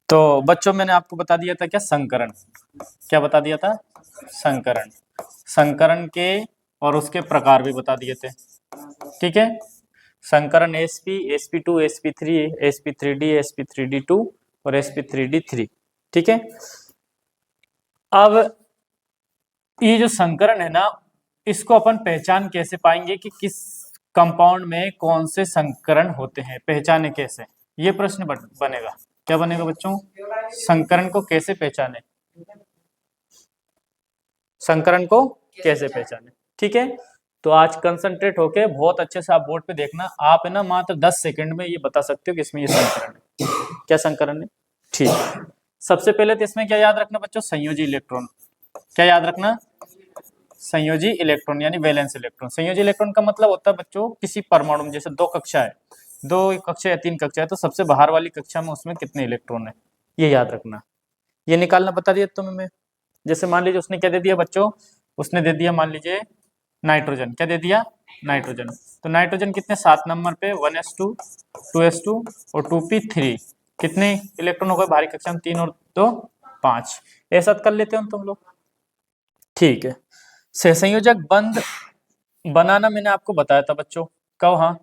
तो बच्चों मैंने आपको बता दिया था क्या संकरण, क्या बता दिया था, संकरण, संकरण के और उसके प्रकार भी बता दिए थे। ठीक है, संकरण sp, sp2, sp3, sp3d, sp3d2 और sp3d3। ठीक है, अब ये जो संकरण है ना, इसको अपन पहचान कैसे पाएंगे कि किस कंपाउंड में कौन से संकरण होते हैं, पहचाने कैसे, ये प्रश्न बनेगा। क्या बनेगा बच्चों, संकरण को कैसे पहचाने, संकरण को कैसे पहचाने। ठीक है, तो आज कंसंट्रेट होके बहुत अच्छे से आप बोर्ड पे देखना, आप है ना मात्र 10 सेकंड में ये बता सकते हो कि इसमें ये संकरण है, क्या संकरण है। ठीक है, सबसे पहले तो इसमें क्या याद रखना बच्चों, संयोजी इलेक्ट्रॉन। क्या याद रखना, संयोजी इलेक्ट्रॉन यानी वैलेंस इलेक्ट्रॉन। संयोजी इलेक्ट्रॉन का मतलब होता है बच्चों किसी परमाणु में, जैसे दो कक्षा है, दो कक्षा या तीन कक्षा है, तो सबसे बाहर वाली कक्षा में उसमें कितने इलेक्ट्रॉन है, ये याद रखना। ये निकालना बता दिया तुम्हें मैं। जैसे मान लीजिए उसने क्या दे दिया बच्चों, उसने दे दिया मान लीजिए नाइट्रोजन, क्या दे दिया, नाइट्रोजन। तो नाइट्रोजन कितने, 7 नंबर पे 1s2, 2s2 और 2p3, कितने इलेक्ट्रॉन हो गए भारी कक्षा में, 3 और 2 5। ऐसा कर लेते हो तुम लोग। ठीक है, सहसंयोजक बंध बनाना मैंने आपको बताया था बच्चों, कब, हाँ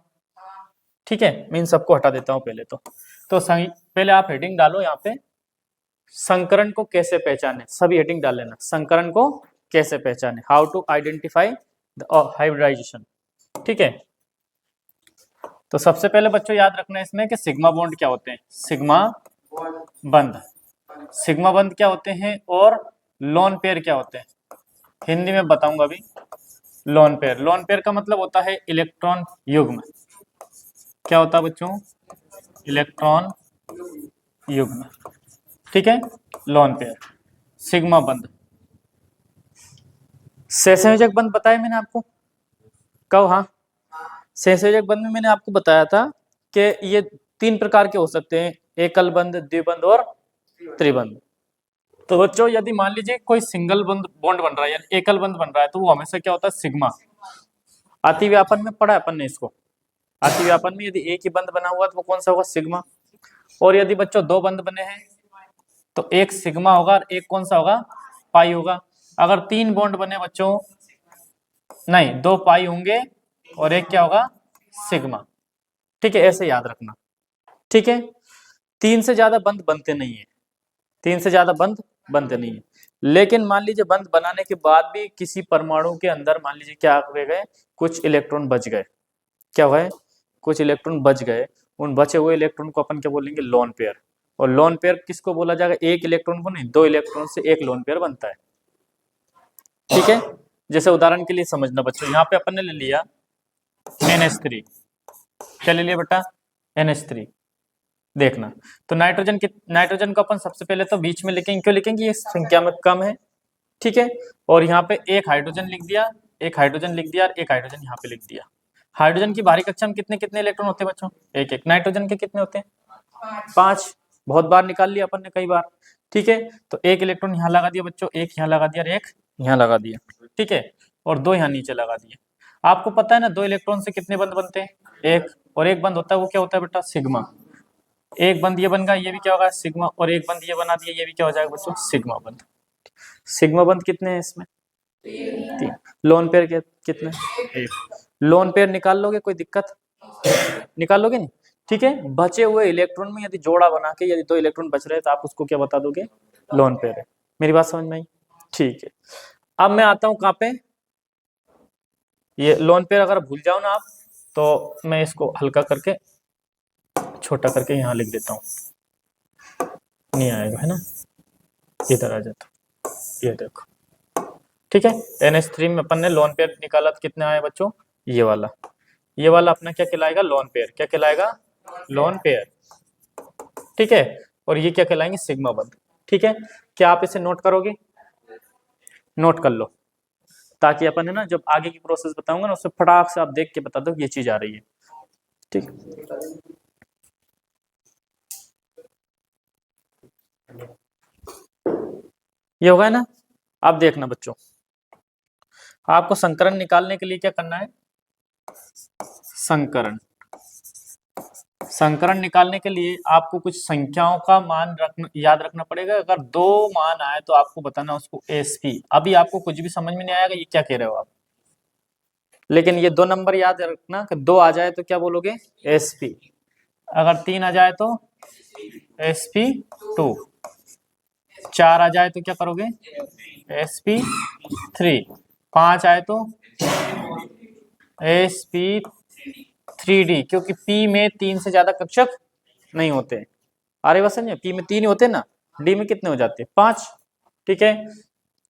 ठीक है, मैं इन सबको हटा देता हूँ पहले तो पहले आप हेडिंग डालो यहाँ पे, संकरण को कैसे पहचाने, सभी हेडिंग डाल लेना, संकरण को कैसे पहचाने, how to identify the hybridization. ठीक है, तो सबसे पहले बच्चों याद रखना है इसमें कि सिग्मा बॉन्ड क्या होते हैं, सिग्मा बंध, सिग्मा बंध क्या होते हैं, और लोन पेयर क्या होते हैं, हिंदी में बताऊंगा अभी। लोन पेयर, लोन पेयर का मतलब होता है इलेक्ट्रॉन युग्म। क्या होता है बच्चों, इलेक्ट्रॉन युग्म। ठीक है, लोन पेयर, सिग्मा बंध। सहसंयोजक बंध बताया मैंने आपको कब, हाँ सहसंयोजक बंध में मैंने आपको बताया था कि ये 3 प्रकार के हो सकते हैं, एकल बंध, द्विबंध और त्रिबंध। तो बच्चों यदि मान लीजिए कोई सिंगल बंध बॉन्ड बन रहा है यानी एकल बंध बन रहा है, तो वो हमेशा क्या होता है, सिग्मा। अतिव्यापन में पढ़ा है अपन ने इसको, अतिव्यापन में यदि एक ही बंध बना हुआ तो वो कौन सा होगा, सिग्मा। और यदि बच्चों 2 बंध बने हैं तो एक सिग्मा होगा और एक कौन सा होगा, पाई होगा। अगर 3 बॉन्ड बने बच्चों, नहीं 2 पाई होंगे और एक क्या होगा, सिग्मा। ठीक है, ऐसे याद रखना। ठीक है, 3 से ज्यादा बंध बनते नहीं है, 3 से ज्यादा बंध बनते नहीं है। लेकिन मान लीजिए बंध बनाने के बाद भी किसी परमाणु के अंदर मान लीजिए क्या रह गए, कुछ इलेक्ट्रॉन बच गए, क्या हुआ है, कुछ इलेक्ट्रॉन बच गए, उन बचे हुए इलेक्ट्रॉन को अपन क्या बोलेंगे, लोन पेयर। और लोन पेयर किसको बोला जाएगा, एक इलेक्ट्रॉन को नहीं, 2 इलेक्ट्रॉन से एक लोन पेयर बनता है। ठीक है, जैसे उदाहरण के लिए समझना बच्चों, यहाँ पे अपन ने ले लिया NH3, क्या ले लिया बेटा, NH3। देखना, तो नाइट्रोजन को अपन सबसे पहले तो बीच में लिखेंगे, क्यों लिखेंगे, ये संख्या में कम है। ठीक है, और यहाँ पे एक हाइड्रोजन लिख दिया, एक हाइड्रोजन लिख दिया और एक हाइड्रोजन यहाँ पे लिख दिया। हाइड्रोजन की बाहरी कक्षा में कितने कितने इलेक्ट्रॉन होते हैं बच्चों, एक एक। नाइट्रोजन के कितने होते हैं, 5। बहुत बार निकाल लिया अपन ने, कई बार। ठीक है, तो एक इलेक्ट्रॉन यहाँ लगा दिया बच्चों, एक यहाँ लगा दिया और एक यहाँ लगा दिया। ठीक है, और 2 यहाँ नीचे लगा दिए। आपको पता है ना 2 इलेक्ट्रॉन से कितने बंध बनते हैं, एक, और एक बंध होता है वो क्या होता है बेटा, सिग्मा। एक बंध ये बन गया, ये भी क्या होगा, सिग्मा, और एक बंध ये बना दिया, ये भी क्या हो जाएगा बच्चों, सिग्मा बंध। सिग्मा बंध कितने हैं इसमें, 3। लोन पेयर कितने, 1। लोन पेयर निकाल लोगे, कोई दिक्कत, निकाल लोगे नहीं। ठीक है, बचे हुए इलेक्ट्रॉन में यदि जोड़ा बना के यदि 2 इलेक्ट्रॉन बच रहे हैं तो आप उसको क्या बता दोगे, लोन पेयर है। मेरी बात समझ में आई। ठीक है, अब मैं आता हूं कहां पे, ये लोन पेयर अगर भूल जाओ ना आप, तो मैं इसको हल्का करके छोटा करके यहाँ लिख देता हूँ, नहीं आएगा है ना, इधर आ जाता, ये देखो। ठीक है, NH3 में अपन ने लोन पेयर निकाला तो कितने आए बच्चों, ये वाला अपना क्या कहलाएगा, लोन पेयर। क्या कहलाएगा, लोन पेयर। ठीक है, और ये क्या कहलाएंगे, सिग्मा बंध। ठीक है, क्या आप इसे नोट करोगे, नोट कर लो, ताकि अपन है ना जब आगे की प्रोसेस बताऊंगा ना उससे फटाक से आप देख के बता दो ये चीज आ रही है। ठीक, ये होगा ना। अब देखना बच्चों, आपको संकरण निकालने के लिए क्या करना है, संकरण, संकरण निकालने के लिए आपको कुछ संख्याओं का मान याद रखना पड़ेगा। अगर दो मान आए तो आपको बताना उसको एसपी। अभी आपको कुछ भी समझ में नहीं आएगा ये क्या कह रहे हो आप, लेकिन ये 2 नंबर याद रखना कि 2 आ जाए तो क्या बोलोगे, एसपी। अगर 3 आ जाए तो एसपी 2, 4 आ जाए तो क्या करोगे, एसपी 3, 5 आए तो एसपी 3D, क्योंकि पी में 3 से ज्यादा कक्षक नहीं होते। अरे बस समझे, पी में 3 ही होते ना, डी में कितने हो जाते हैं, 5। ठीक है,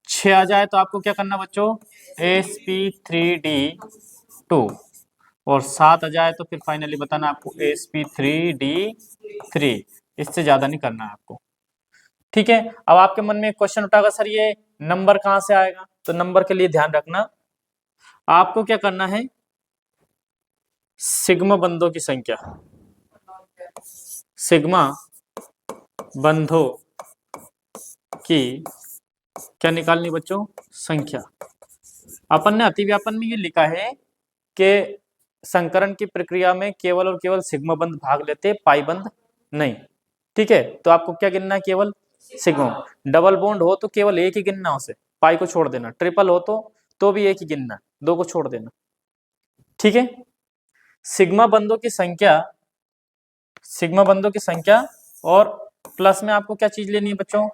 6 आ जाए तो आपको क्या करना बच्चों, sp3d2, और 7 आ जाए तो फिर फाइनली बताना आपको sp3d3। इससे ज्यादा नहीं करना है आपको। ठीक है, अब आपके मन में एक क्वेश्चन उठागा, सर ये नंबर कहां से आएगा, तो नंबर के लिए ध्यान रखना, आपको क्या करना है, सिग्मा बंधों की संख्या, सिग्मा बंधों की क्या निकालनी बच्चों, संख्या। अपन ने अतिव्यापन में ये लिखा है कि संकरण की प्रक्रिया में केवल और केवल सिग्मा बंध भाग लेते, पाई बंध नहीं। ठीक है, तो आपको क्या गिनना है, केवल सिग्मा। डबल बॉन्ड हो तो केवल एक ही गिनना उसे, पाई को छोड़ देना। ट्रिपल हो तो भी एक ही गिनना, 2 को छोड़ देना। ठीक है, सिग्मा बंधों की संख्या, सिग्मा बंधों की संख्या, और प्लस में आपको क्या चीज लेनी है बच्चों,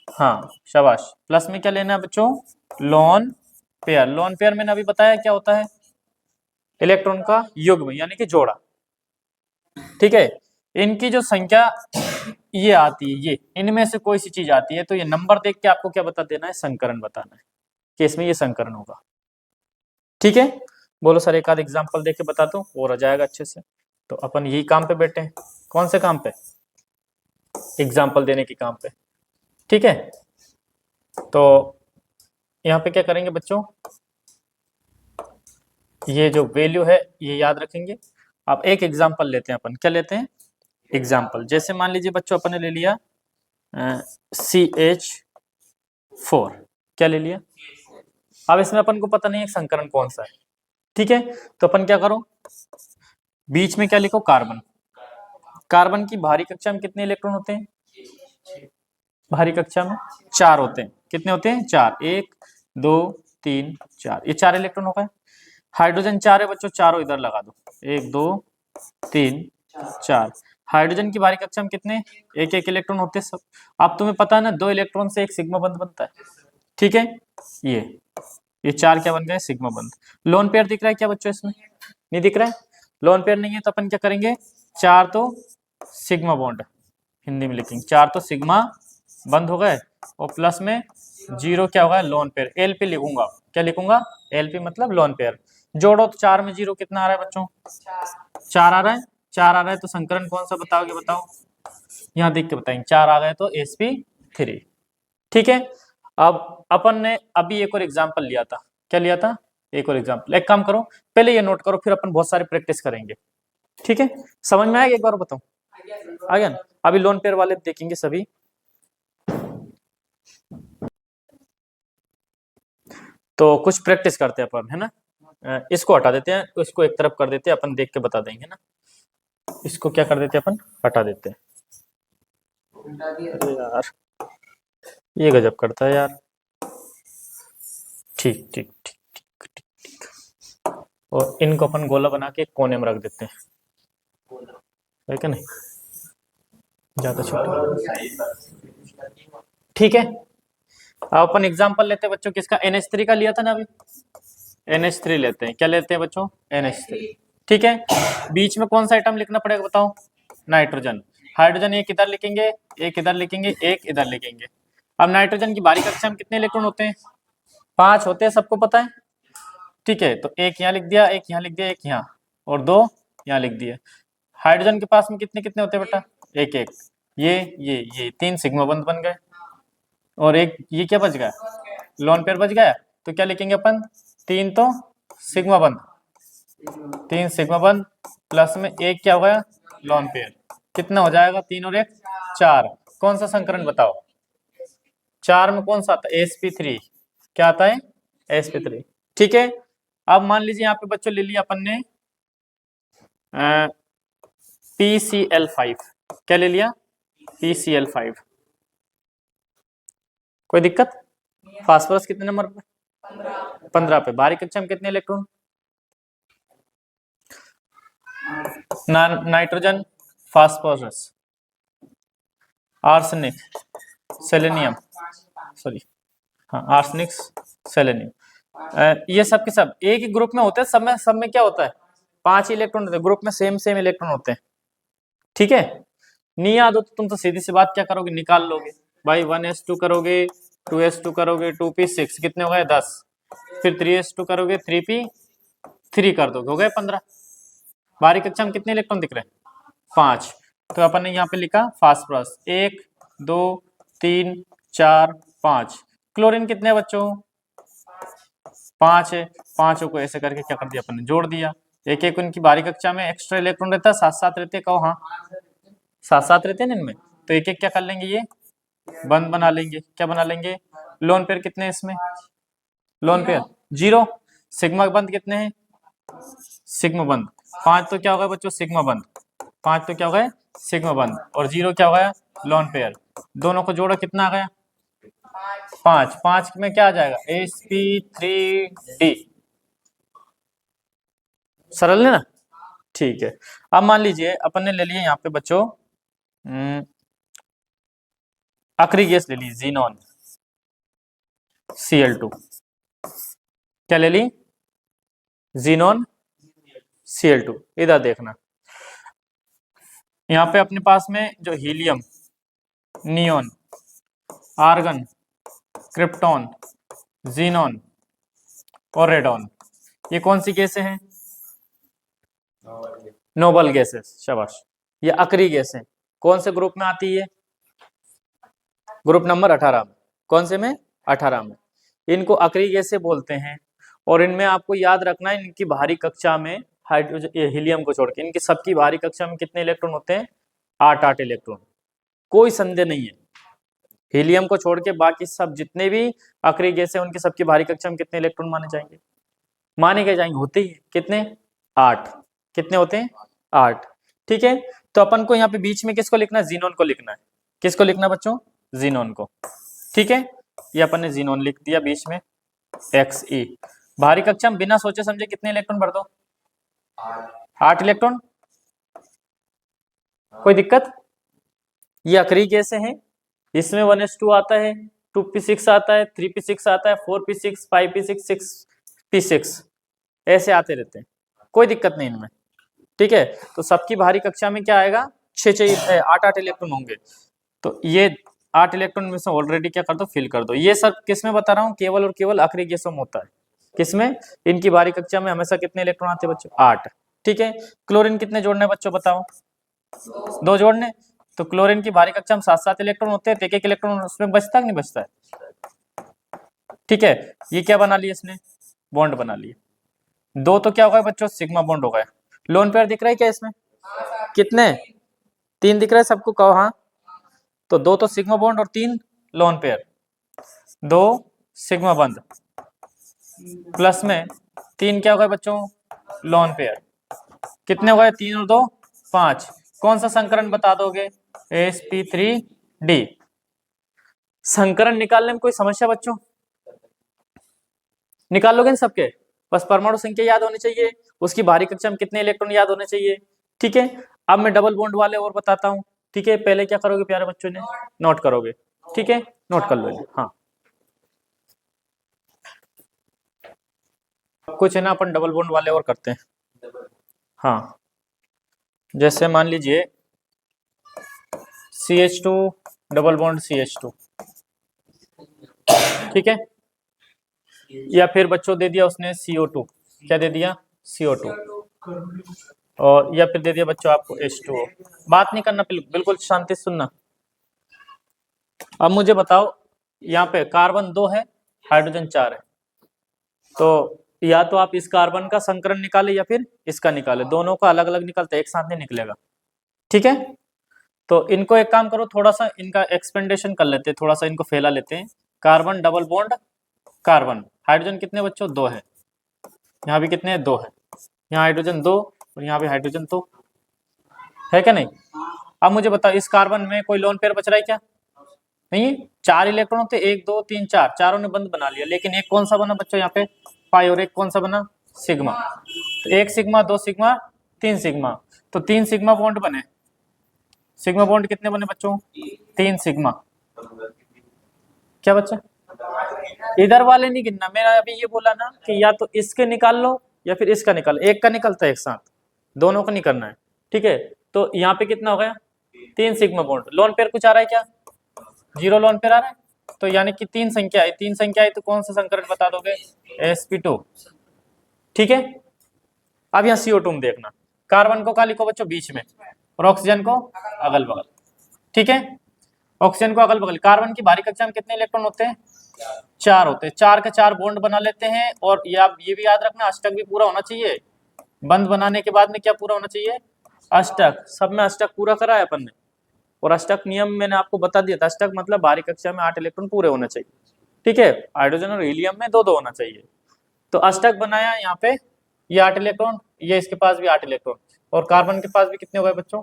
हाँ शाबाश, प्लस में क्या लेना है बच्चों, लोन पेयर। लोन पेयर मैंने अभी बताया क्या होता है, इलेक्ट्रॉन का युग्म यानी कि जोड़ा। ठीक है, इनकी जो संख्या ये आती है, ये इनमें से कोई सी चीज आती है, तो ये नंबर देख के आपको क्या बता देना है, संकरण बताना है कि इसमें ये संकरण होगा। ठीक है, बोलो सर एक आध एग्जांपल देके बता दो और आ जाएगा अच्छे से। तो अपन यही काम पे बैठे हैं, कौन से काम पे, एग्जाम्पल देने के काम पे। ठीक है, तो यहाँ पे क्या करेंगे बच्चों, ये जो वैल्यू है ये याद रखेंगे। अब एक एग्जाम्पल लेते हैं अपन, क्या लेते हैं, एग्जाम्पल। जैसे मान लीजिए बच्चों अपन ने ले लिया CH4, क्या ले लिया, अब इसमें अपन को पता नहीं है संकरण कौन सा है। ठीक है, तो अपन क्या करो, बीच में क्या लिखो, कार्बन। कार्बन की भारी कक्षा में कितने इलेक्ट्रॉन होते हैं, भारी कक्षा में 4 होते हैं। कितने होते हैं, 4, 1 2 3 4, ये 4 इलेक्ट्रॉन हो गए। हाइड्रोजन 4 है बच्चों, चारों इधर लगा दो, 1 2 3 4। हाइड्रोजन की भारी कक्षा में कितने, एक एक इलेक्ट्रॉन होते हैं सब। अब तुम्हें पता है ना, 2 इलेक्ट्रॉन से एक सिग्मा बंध बनता है। ठीक है, ये 4 क्या बन गए, सिग्मा बंध। लोन पेयर दिख रहा है क्या बच्चों इसमें, नहीं दिख रहा है, लोन पेयर नहीं है तो अपन क्या करेंगे, 4 तो सिग्मा बॉन्ड, हिंदी में लिखेंगे 4 तो सिग्मा बंद हो गए, और प्लस में 0 क्या होगा, लोन पेयर। एलपी लिखूंगा, क्या लिखूंगा, एलपी मतलब लोन पेयर। जोड़ो तो 4 में 0 कितना आ रहा है बच्चों, 4 आ रहा है, 4 आ रहा है, तो संकरण कौन सा बताओगे, बताओ, यहाँ देख के बताएंगे। 4 आ गए तो sp3। ठीक है, अब अपन ने अभी एक और एग्जाम्पल लिया था, क्या लिया था, एक और एग्जाम्पल। एक काम करो, पहले ये नोट करो, फिर अपन बहुत सारी प्रैक्टिस करेंगे। ठीक है, समझ में आएगा, एक बार बताओ, आ गया ना। अभी लोन पेयर वाले देखेंगे सभी। तो कुछ प्रैक्टिस करते हैं अपन, है ना। इसको हटा देते हैं, इसको एक तरफ कर देते हैं, अपन देख के बता देंगे ना। इसको क्या कर देते हैं अपन, हटा देते हैं। अरे यार ये गजब करता है यार। ठीक ठीक ठीक ठीक ठीक ठीक, और इनको अपन गोला बना के कोने में रख देते हैं, है क्या, नहीं ज्यादा छोटा। ठीक है, अब अपन एग्जांपल लेते हैं बच्चों किसका, NH3 का लिया था ना अभी, NH3 लेते हैं। क्या लेते हैं बच्चों, NH3। ठीक है, बीच में कौन सा आइटम लिखना पड़ेगा बताओ, नाइट्रोजन। हाइड्रोजन एक इधर लिखेंगे, एक इधर लिखेंगे, एक इधर लिखेंगे। अब नाइट्रोजन की बारीक कक्षा में कितने इलेक्ट्रॉन होते हैं, 5 होते हैं, सबको पता है। ठीक है, तो एक यहाँ लिख दिया, एक यहाँ लिख दिया, एक यहाँ, और 2 यहाँ लिख दिए। हाइड्रोजन के पास में कितने कितने होते हैं बेटा, एक एक। ये 3 सिग्मा बंध बन गए, और एक ये क्या बच गया, लोन पेयर बच गया। तो क्या लिखेंगे अपन, 3 तो सिग्मा बंध, 3 सिग्मा बंध, प्लस में एक क्या हो गया, लोन पेयर। कितना हो जाएगा, 3 और 1 4। कौन सा संकरण बताओ, 4 में कौन सा आता है, sp3। क्या आता है, sp3। ठीक है, अब मान लीजिए यहाँ पे बच्चों ले लिया अपन ने PCl5, क्या ले लिया? PCl5। कोई दिक्कत? फास्फोरस कितने नंबर पे? 15 पे। बाहरी कक्षा में कितने electron? Nitrogen, phosphorus, arsenic, selenium, sorry हाँ आर्सेनिक, सेलेनियम, ये सब के सब एक ही ग्रुप में होते हैं। सब में क्या होता है? 5 इलेक्ट्रॉन होते हैं ग्रुप में, सेम इलेक्ट्रॉन होते हैं। ठीक है, नहीं याद हो तो तुम तो सीधी सी बात क्या करोगे, निकाल लोगे भाई। 1s2 करोगे, 2s2 करोगे, 2p6 कितने हो गए? 10। फिर 3s2 करोगे, 3p3 कर दोगे, हो गए 15। बाहरी कक्षा में कितने इलेक्ट्रॉन दिख रहे हैं? 5। तो अपन ने यहाँ पे लिखा फास्फोरस 1 2 3 4 5। क्लोरीन कितने बच्चों? 5 है। पांचों को ऐसे करके क्या कर दिया अपन ने? जोड़ दिया। एक एक उनकी बाहरी कक्षा में एक्स्ट्रा इलेक्ट्रॉन रहता है, साथ साथ रहते हैं, कहो हाँ साथ साथ रहते हैं ना इनमें। तो एक एक क्या कर लेंगे, ये बंद बना लेंगे। क्या बना लेंगे? लोन पेयर कितने हैं इसमें? Lone pair 0। सिग्मा बंद कितने हैं? सिग्मा बंद 5। तो क्या होगा बच्चों? सिग्मा बंद 5। तो क्या हो गया? सिग्मा बंद। और 0 क्या हो गया? Lone pair. दोनों को जोड़ो, कितना आ गया? 5। 5 में क्या आ जाएगा? sp3d। सरल है ना? ठीक है। अब मान लीजिए अपन ने ले लिया यहाँ पे बच्चों आखिरी गैस ले ली, जीनॉन Cl2। क्या ले ली? Xenon Cl2। इधर देखना, यहाँ पे अपने पास में जो helium, neon, argon, krypton, xenon और रेडॉन, ये कौन सी गैसें हैं? नोबल गैसेस, शाबाश। ये आखिरी गैस है। कौन से ग्रुप में आती है? ग्रुप नंबर 18 में। कौन से में? 18 में। इनको आखिरी गैसें बोलते हैं। और इनमें आपको याद रखना है, इनकी बाहरी कक्षा में हाइड्रोजन, हीलियम को छोड़ के इनकी सबकी बाहरी कक्षा में कितने इलेक्ट्रॉन होते हैं? 8 इलेक्ट्रॉन। कोई संदेह नहीं है, हीलियम को छोड़ के बाकी सब जितने भी आखिरी गैस है उनकी सबकी बाहरी कक्षा में कितने इलेक्ट्रॉन माने जाएंगे? माने क्या जाएंगे? होते ही कितने? 8। कितने होते हैं? 8। ठीक है, तो अपन को यहाँ पे बीच में किसको लिखना है? जीनोन को लिखना है। किसको लिखना है बच्चों? जीनोन को। ठीक है, ये अपन ने जीनोन लिख दिया बीच में, Xe। बाहरी कक्षा में बिना सोचे समझे कितने इलेक्ट्रॉन भर दो? 8 इलेक्ट्रॉन। कोई दिक्कत? ये आखिरी गैसें हैं, इसमें 1s2 आता है, 2p6 आता है, 3p6 आता है, 4p6, 5p6, 6p6 ऐसे आते रहते हैं। कोई दिक्कत नहीं इनमें। ठीक है, तो सबकी बाहरी कक्षा में क्या आएगा? 8 इलेक्ट्रॉन होंगे। तो ये 8 इलेक्ट्रॉन में से ऑलरेडी क्या कर दो? फिल कर दो। ये सब किस में बता रहा हूँ? केवल और केवल आखिरी गैसों में होता है। किसमें? इनकी बाहरी कक्षा में हमेशा कितने इलेक्ट्रॉन आते हैं बच्चों? 8। ठीक है, क्लोरीन कितने जोड़ने बच्चों बताओ? 2 जोड़ने। तो क्लोरीन की बाहरी कक्षा में 7 इलेक्ट्रॉन होते हैं, तो एक इलेक्ट्रॉन उसमें बचता है कि नहीं बचता है? ठीक है, ये क्या बना लिया इसने? बॉन्ड बना लिया। 2 तो क्या होगा बच्चों? सिग्मा बॉन्ड हो गया। लोन पेयर दिख रहा है क्या इसमें? कितने? 3 दिख रहा है सबको, कहो हाँ। तो 2 तो सिग्मा बॉन्ड और 3 लोन पेयर। 2 सिग्मा बंद प्लस में 3 क्या होगा बच्चों? Lone pair. कितने हो गए? 3 और 2 5। कौन सा संकरण बता दोगे? sp3d। संकरण निकालने में कोई समस्या बच्चों? निकाल लोगे ना सबके? बस परमाणु संख्या याद होनी चाहिए, उसकी बाहरी कक्षा में कितने इलेक्ट्रॉन याद होने चाहिए। ठीक है, अब मैं डबल बॉन्ड वाले और बताता हूँ। ठीक है, पहले क्या करोगे प्यारे बच्चों ने? नोट करोगे। ठीक है, नोट कर लो। हाँ, कुछ है ना, अपन डबल बॉन्ड वाले और करते हैं। हाँ, जैसे मान लीजिए CH2 डबल बॉन्ड CH2। ठीक है, या फिर बच्चों दे दिया उसने CO2। क्या दे दिया? CO2। और या फिर दे दिया बच्चों आपको H2O। बात नहीं करना, बिल्कुल शांति से सुनना। अब मुझे बताओ, यहाँ पे कार्बन 2 है, हाइड्रोजन 4 है। तो या तो आप इस कार्बन का संकरण निकाले या फिर इसका निकाले, दोनों का अलग अलग निकलता है, एक साथ नहीं निकलेगा। ठीक है, तो इनको एक काम करो, थोड़ा सा इनका एक्सपेंडेशन कर लेते हैं, थोड़ा सा इनको फैला लेते हैं। Carbon double bond carbon, hydrogen कितने बच्चों? 2 है। यहाँ भी कितने हैं? 2 है। यहाँ हाइड्रोजन 2 और यहाँ भी हाइड्रोजन 2। है क्या नहीं? अब मुझे बताओ इस कार्बन में कोई लोन पेयर बच रहा है क्या? नहीं है। 4 इलेक्ट्रॉन थे, 1 2 3 4, चारों ने बंद बना लिया, लेकिन एक कौन सा बना बच्चों यहाँ पे? पाई, और एक कौन सा बना? सिग्मा। तो 1 सिग्मा, 2 सिग्मा, 3 सिग्मा, तो 3 सिग्मा बॉन्ड बने। सिग्मा बॉन्ड कितने बने बच्चों? 3 सिग्मा। क्या बच्चा? इधर वाले नहीं गिनना, मैंने अभी ये बोला ना कि या तो इसके निकाल लो या फिर इसका निकाल लो, एक का निकलता है एक साथ, दोनों को नहीं करना है, ठीक है। तो यहाँ पे कितना हो गया? 3 सिग्मा बॉन्ड। लोन पेयर कुछ आ रहा है क्या? 0 लोन पेयर आ रहा है, तो यानी कि 3 संख्या है, 3 संख्या है तो कौन सा संकरण बता दोगे? sp2, ठीक है। अब यहाँ CO2 में देखना, कार्बन को क्या लिखो बच्चों? बीच में, और ऑक्सीजन को अगल बगल, ठीक है। ऑक्सीजन को अगल बगल। कार्बन की भारी कक्षा में कितने इलेक्ट्रॉन होते हैं? 4 होते हैं। 4 के 4 बॉन्ड बना लेते हैं, और ये आप ये भी याद रखना, अष्टक भी पूरा होना चाहिए। बंद बनाने के बाद में क्या पूरा होना चाहिए? अष्टक। सब में अष्टक पूरा करा है अपन ने, और अष्टक नियम मैंने आपको बता दिया था। अष्टक मतलब भारी कक्षा में 8 इलेक्ट्रॉन पूरे होने चाहिए, ठीक है। हाइड्रोजन और हीलियम में 2 2 होना चाहिए। तो अष्टक बनाया यहाँ पे, ये 8 इलेक्ट्रॉन, ये इसके पास भी 8 इलेक्ट्रॉन, और कार्बन के पास भी कितने हो गए बच्चों?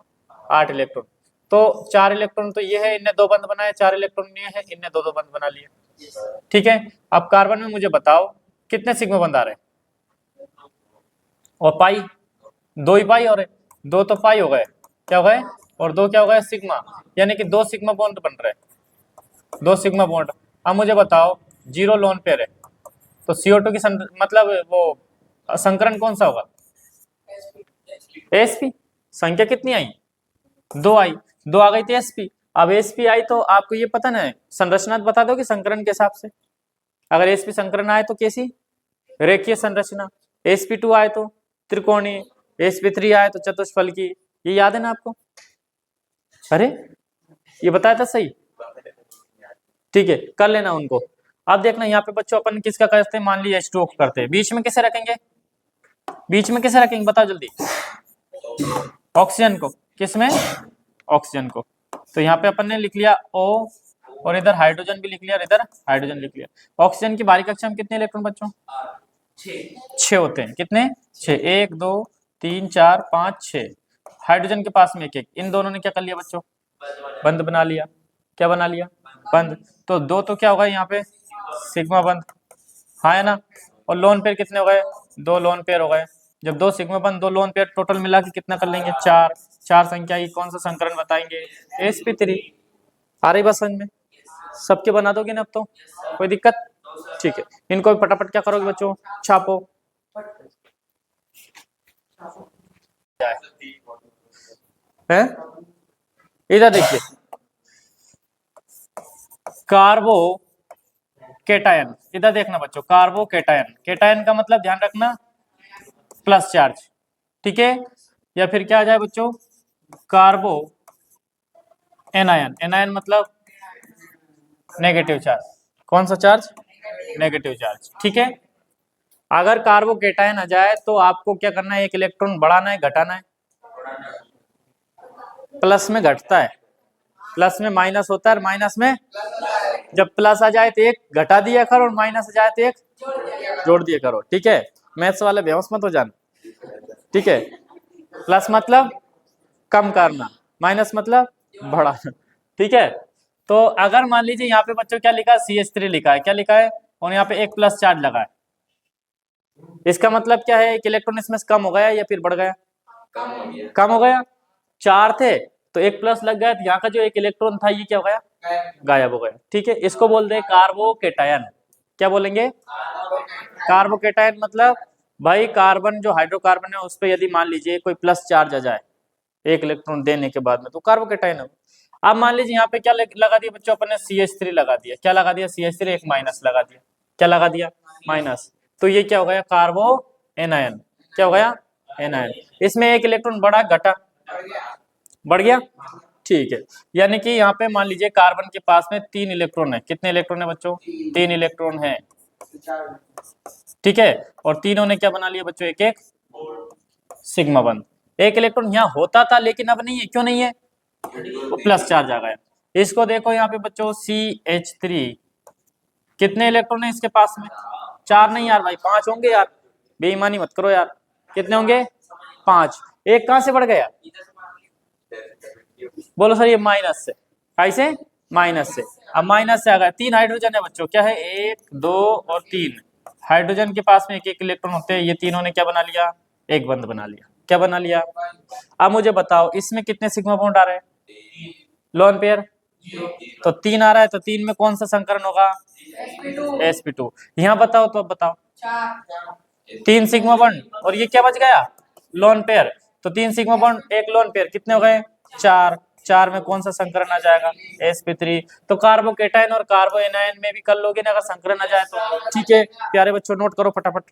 8 इलेक्ट्रॉन। तो 4 इलेक्ट्रॉन तो ये है, इनने 2 बंद बनाए, 4 इलेक्ट्रॉन ये है, इनने 2 2 बंद बना लिए, ठीक है। अब कार्बन में मुझे बताओ कितने सिग्मा बंद आ रहे हैं? और पाई, 2 ही पाई, और 2 तो पाई हो गए, क्या हो गए? और 2 क्या हो गए? सिग्मा, यानी कि 2 सिग्मा बॉन्ड बन रहे हैं, 2 सिग्मा बॉन्ड। अब मुझे बताओ 0 लोन पेयर है, तो CO2 की मतलब वो संकरण कौन सा होगा? sp। संख्या कितनी आई? 2 आई, 2 आ गई थी sp। अब sp आई तो आपको ये पता ना है, संरचना बता दो कि संकरण के हिसाब से। अगर sp संकरण आए तो कैसी? रेखीय संरचना। sp2 आए तो त्रिकोणीय, sp3 आए तो चतुष्फलकी। ये याद है ना आपको? अरे ये बताया था सही, ठीक है, कर लेना उनको। अब देखना यहाँ पे बच्चों अपन किसका करते हैं, मान लीजिए H2O करते हैं, बीच में किसे रखेंगे? बीच में किसे रखेंगे बताओ जल्दी? ऑक्सीजन को। किसमें? ऑक्सीजन को। तो यहाँ पे अपन ने लिख लिया O, और इधर हाइड्रोजन भी लिख लिया, और इधर हाइड्रोजन लिख लिया। ऑक्सीजन की भारी कक्षा में कितने इलेक्ट्रॉन बच्चों? 6 होते हैं। कितने? 6। 1 2 3 4 5 6। हाइड्रोजन के पास में 1 1। इन दोनों ने क्या कर लिया बच्चों? बंद बना लिया। क्या बना लिया? बंद। तो 2 तो क्या होगा यहाँ पे? सिग्मा बंद, हाँ है ना। और लोन पेयर कितने हो गए? 2 लोन पेयर हो गए। जब 2 सिग्मा बंद 2 लोन पेयर, टोटल मिला के कितना कर लेंगे? 4। 4 संख्या की कौन सा संकरण बताएंगे? sp3। आ रही बस समझ में? सबके बना दोगे ना अब तो? कोई दिक्कत? ठीक है, इनको भी फटाफट क्या करोगे बच्चों? छापो। है इधर देखिए, कार्बो केटायन, इधर देखना बच्चों, कार्बो केटायन। केटायन का मतलब ध्यान रखना प्लस चार्ज, ठीक है। या फिर क्या आ जाए बच्चों? कार्बो एनायन। एनायन मतलब नेगेटिव चार्ज। कौन सा चार्ज? नेगेटिव चार्ज, ठीक है। अगर कार्बो केटायन आ जाए तो आपको क्या करना है? एक इलेक्ट्रॉन बढ़ाना है, घटाना है? प्लस में घटता है, प्लस में माइनस होता है, और माइनस में जब प्लस आ जाए तो एक घटा दिया करो, और माइनस आ जाए तो एक जोड़ दिया करो, ठीक है। मैथ्स वाले बेहोश मत हो जाना, ठीक है। प्लस मतलब कम करना, माइनस मतलब बढ़ाना, ठीक है। तो अगर मान लीजिए यहाँ पे बच्चों क्या लिखा है? CH3 लिखा है, क्या लिखा है? और यहाँ पे एक प्लस चार्ज लगा है, इसका मतलब क्या है? एक इलेक्ट्रॉन इसमें से कम हो गया या फिर बढ़ गया? कम हो गया। 4 थे तो एक प्लस लग गया, तो यहाँ का जो एक इलेक्ट्रॉन था ये क्या हो गया? गायब हो गया, ठीक है। इसको बोल दे कार्बोकेटायन। क्या बोलेंगे? कार्बोकेटायन मतलब भाई कार्बन जो हाइड्रोकार्बन है उस पर यदि मान लीजिए कोई प्लस चार्ज आ जाए एक इलेक्ट्रॉन देने के बाद में, तो कार्बोकेटायन है। अब मान लीजिए यहाँ पे क्या लगा दिया बच्चों अपन ने? CH3 लगा दिया। क्या लगा दिया? CH3 एक माइनस लगा दिया। क्या लगा दिया? माइनस। तो ये क्या हो गया? कार्बो एनायन। क्या हो गया? एनायन। इसमें एक इलेक्ट्रॉन बढ़ा घटा? बढ़ गया, ठीक है। यानी कि यहाँ पे मान लीजिए कार्बन के पास में 3 इलेक्ट्रॉन है। कितने इलेक्ट्रॉन है बच्चों? 3 इलेक्ट्रॉन है, ठीक है। और तीनों ने क्या बना लिया बच्चों? एक एक सिग्मा बंद। एक इलेक्ट्रॉन यहाँ होता था लेकिन अब नहीं है। क्यों नहीं है? वो प्लस चार्ज आ गया। इसको देखो यहाँ पे बच्चों, CH3 कितने इलेक्ट्रॉन है इसके पास में? 4 नहीं यार भाई, 5 होंगे यार, बेईमानी मत करो यार। कितने होंगे? 5। एक कहां से बढ़ गया? बोलो सर ये माइनस से, कैसे माइनस से। अब माइनस से आ गया, 3 हाइड्रोजन है बच्चों, क्या है 1 2 और 3 हाइड्रोजन के पास में एक एक इलेक्ट्रॉन होते हैं, ये तीनों ने क्या बना लिया, एक बंध बना लिया। क्या बना लिया? अब मुझे बताओ इसमें कितने सिग्मा बॉन्ड आ रहे हैं, लोन पेयर तो 3 आ रहा है, तो 3 में कौन सा संकरण होगा, sp2। यहाँ बताओ, तो अब बताओ 3 सिग्मा बॉन्ड और ये क्या बच गया, लोन पेयर, तो 3 सिग्मा बॉन्ड एक लोन पेयर, कितने हो गए 4। 4 में कौन सा संकरण आ जाएगा, sp3। तो कार्बोकेटाइन और कार्बो एनायन में भी कर लोगे ना अगर संकरण आ जाए तो। ठीक है प्यारे बच्चों, नोट करो फटाफट।